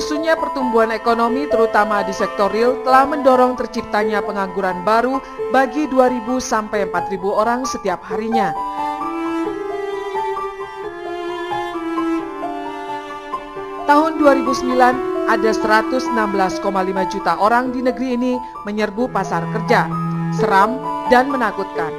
Lesunya pertumbuhan ekonomi terutama di sektor real telah mendorong terciptanya pengangguran baru bagi 2.000 sampai 4.000 orang setiap harinya. Tahun 2009 ada 116,5 juta orang di negeri ini menyerbu pasar kerja. Seram dan menakutkan.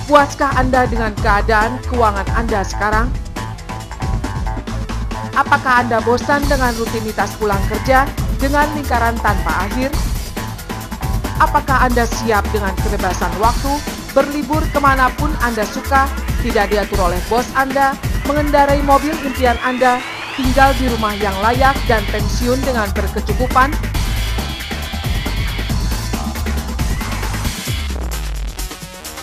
Puaskah Anda dengan keadaan keuangan Anda sekarang? Apakah Anda bosan dengan rutinitas pulang kerja dengan lingkaran tanpa akhir? Apakah Anda siap dengan kebebasan waktu, berlibur kemanapun Anda suka, tidak diatur oleh bos Anda, mengendarai mobil impian Anda, tinggal di rumah yang layak dan pensiun dengan berkecukupan?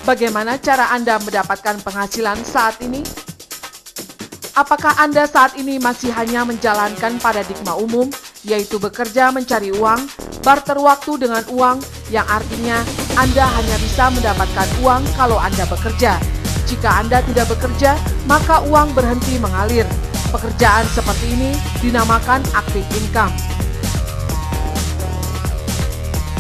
Bagaimana cara Anda mendapatkan penghasilan saat ini? Apakah Anda saat ini masih hanya menjalankan paradigma umum, yaitu bekerja mencari uang, barter waktu dengan uang, yang artinya Anda hanya bisa mendapatkan uang kalau Anda bekerja. Jika Anda tidak bekerja, maka uang berhenti mengalir. Pekerjaan seperti ini dinamakan active income.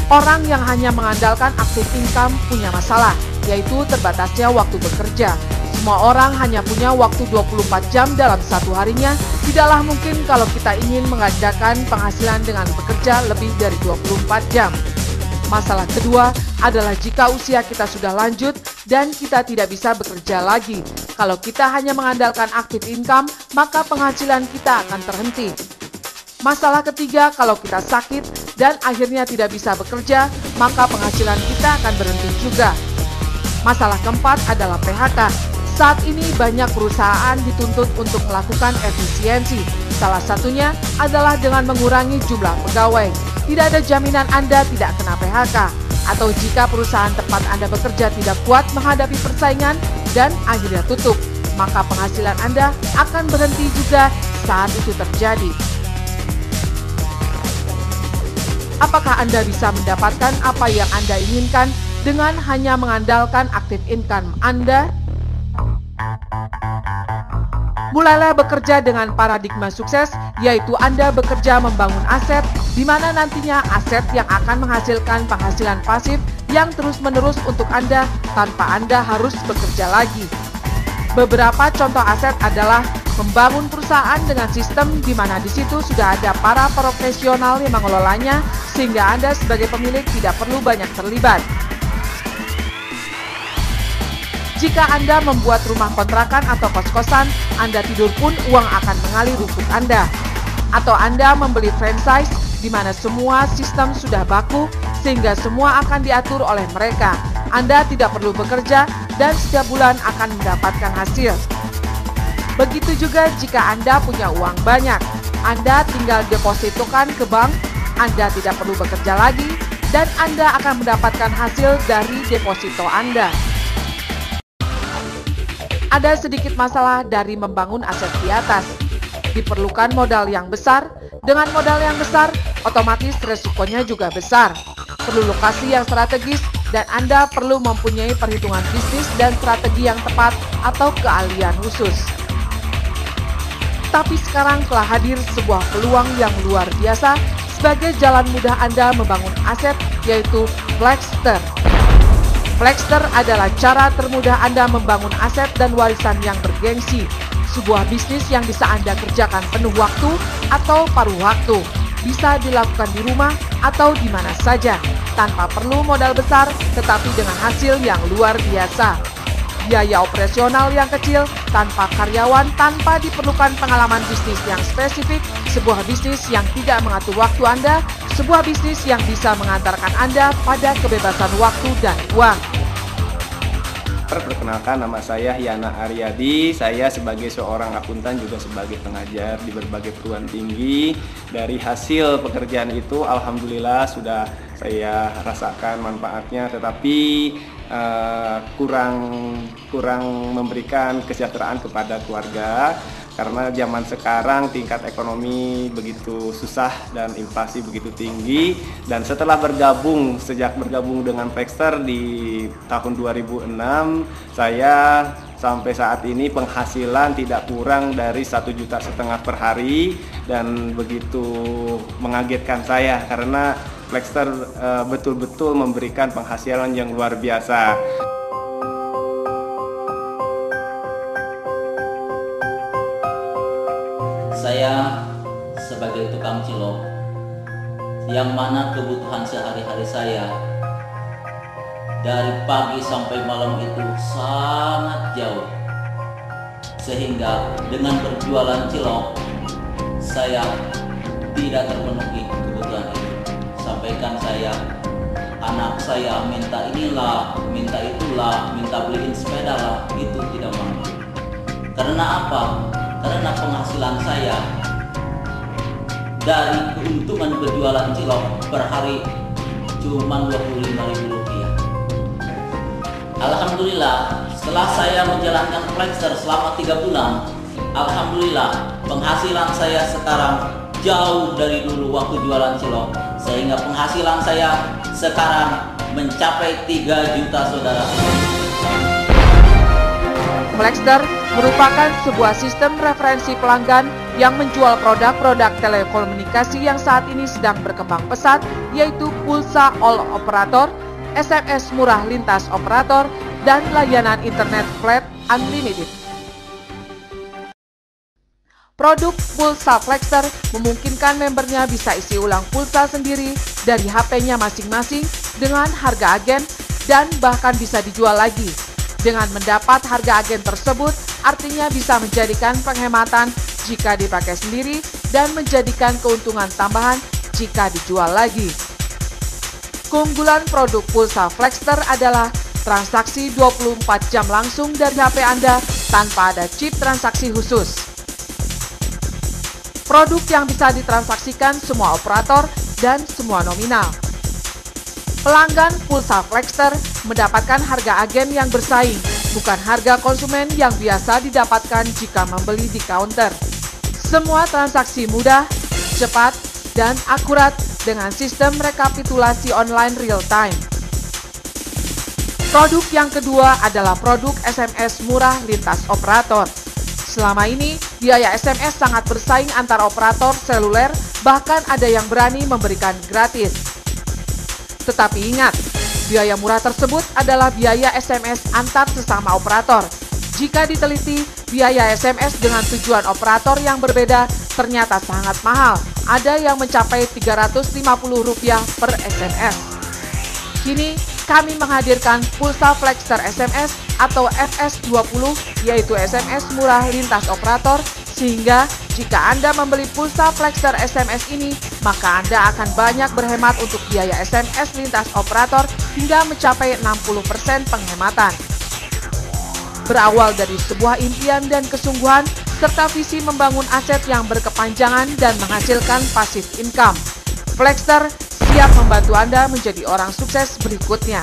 Orang yang hanya mengandalkan active income punya masalah, yaitu terbatasnya waktu bekerja. Semua orang hanya punya waktu 24 jam dalam satu harinya. Tidaklah mungkin kalau kita ingin mengadakan penghasilan dengan bekerja lebih dari 24 jam. Masalah kedua adalah jika usia kita sudah lanjut dan kita tidak bisa bekerja lagi. Kalau kita hanya mengandalkan active income, maka penghasilan kita akan terhenti. Masalah ketiga, kalau kita sakit dan akhirnya tidak bisa bekerja, maka penghasilan kita akan berhenti juga. Masalah keempat adalah PHK. Saat ini banyak perusahaan dituntut untuk melakukan efisiensi. Salah satunya adalah dengan mengurangi jumlah pegawai. Tidak ada jaminan Anda tidak kena PHK. Atau jika perusahaan tempat Anda bekerja tidak kuat menghadapi persaingan dan akhirnya tutup, maka penghasilan Anda akan berhenti juga saat itu terjadi. Apakah Anda bisa mendapatkan apa yang Anda inginkan dengan hanya mengandalkan active income Anda? Mulailah bekerja dengan paradigma sukses, yaitu Anda bekerja membangun aset, di mana nantinya aset yang akan menghasilkan penghasilan pasif yang terus-menerus untuk Anda tanpa Anda harus bekerja lagi. Beberapa contoh aset adalah membangun perusahaan dengan sistem di mana di situ sudah ada para profesional yang mengelolanya, sehingga Anda sebagai pemilik tidak perlu banyak terlibat. Jika Anda membuat rumah kontrakan atau kos-kosan, Anda tidur pun uang akan mengalir untuk Anda. Atau Anda membeli franchise di mana semua sistem sudah baku sehingga semua akan diatur oleh mereka. Anda tidak perlu bekerja dan setiap bulan akan mendapatkan hasil. Begitu juga jika Anda punya uang banyak. Anda tinggal depositokan ke bank, Anda tidak perlu bekerja lagi dan Anda akan mendapatkan hasil dari deposito Anda. Ada sedikit masalah dari membangun aset di atas. Diperlukan modal yang besar. Dengan modal yang besar, otomatis resikonya juga besar. Perlu lokasi yang strategis dan Anda perlu mempunyai perhitungan bisnis dan strategi yang tepat atau keahlian khusus. Tapi sekarang telah hadir sebuah peluang yang luar biasa sebagai jalan mudah Anda membangun aset, yaitu Flexster. Flexster adalah cara termudah Anda membangun aset dan warisan yang bergengsi. Sebuah bisnis yang bisa Anda kerjakan penuh waktu atau paruh waktu. Bisa dilakukan di rumah atau di mana saja. Tanpa perlu modal besar, tetapi dengan hasil yang luar biasa. Biaya operasional yang kecil, tanpa karyawan, tanpa diperlukan pengalaman bisnis yang spesifik. Sebuah bisnis yang tidak mengatur waktu Anda. Sebuah bisnis yang bisa mengantarkan Anda pada kebebasan waktu dan uang. Perkenalkan, nama saya Yana Aryadi. Saya sebagai seorang akuntan juga sebagai pengajar di berbagai perguruan tinggi. Dari hasil pekerjaan itu alhamdulillah sudah saya rasakan manfaatnya, tetapi kurang memberikan kesejahteraan kepada keluarga. karena zaman sekarang tingkat ekonomi begitu susah dan inflasi begitu tinggi. Dan setelah sejak bergabung dengan Flexster di tahun 2006, saya sampai saat ini penghasilan tidak kurang dari 1,5 juta per hari, dan begitu mengagetkan saya karena Flexster betul-betul memberikan penghasilan yang luar biasa. Saya sebagai tukang cilok, yang mana kebutuhan sehari-hari saya dari pagi sampai malam itu sangat jauh, sehingga dengan berjualan cilok saya tidak terpenuhi kebutuhan itu. Sampaikan saya, anak saya minta inilah, minta itulah, minta beliin sepeda lah, itu tidak mampu. Karena apa? Karena penghasilan saya dari keuntungan berjualan cilok per hari cuma Rp25.000. Alhamdulillah, setelah saya menjalankan Flexster selama 3 bulan, alhamdulillah penghasilan saya sekarang jauh dari dulu waktu jualan cilok, sehingga penghasilan saya sekarang mencapai 3 juta, saudara. Flexster merupakan sebuah sistem referensi pelanggan yang menjual produk-produk telekomunikasi yang saat ini sedang berkembang pesat, yaitu pulsa all operator, SMS murah lintas operator, dan layanan internet flat unlimited. Produk pulsa Flexster memungkinkan membernya bisa isi ulang pulsa sendiri dari HP-nya masing-masing dengan harga agen dan bahkan bisa dijual lagi. Dengan mendapat harga agen tersebut, artinya bisa menjadikan penghematan jika dipakai sendiri dan menjadikan keuntungan tambahan jika dijual lagi. Keunggulan produk pulsa Flexster adalah transaksi 24 jam langsung dari HP Anda tanpa ada chip transaksi khusus. Produk yang bisa ditransaksikan semua operator dan semua nominal. Pelanggan pulsa Flexster mendapatkan harga agen yang bersaing, bukan harga konsumen yang biasa didapatkan jika membeli di counter. Semua transaksi mudah, cepat, dan akurat dengan sistem rekapitulasi online real time. Produk yang kedua adalah produk SMS murah lintas operator. Selama ini, biaya SMS sangat bersaing antar operator seluler, bahkan ada yang berani memberikan gratis. Tetapi ingat, biaya murah tersebut adalah biaya SMS antar sesama operator. Jika diteliti, biaya SMS dengan tujuan operator yang berbeda ternyata sangat mahal. Ada yang mencapai Rp350 per SMS. Kini, kami menghadirkan pulsa Flexster SMS atau FS20, yaitu SMS murah lintas operator, sehingga jika Anda membeli pulsa Flexster SMS ini, maka Anda akan banyak berhemat untuk biaya SMS lintas operator hingga mencapai 60% penghematan. Berawal dari sebuah impian dan kesungguhan, serta visi membangun aset yang berkepanjangan dan menghasilkan passive income, Flexster siap membantu Anda menjadi orang sukses berikutnya.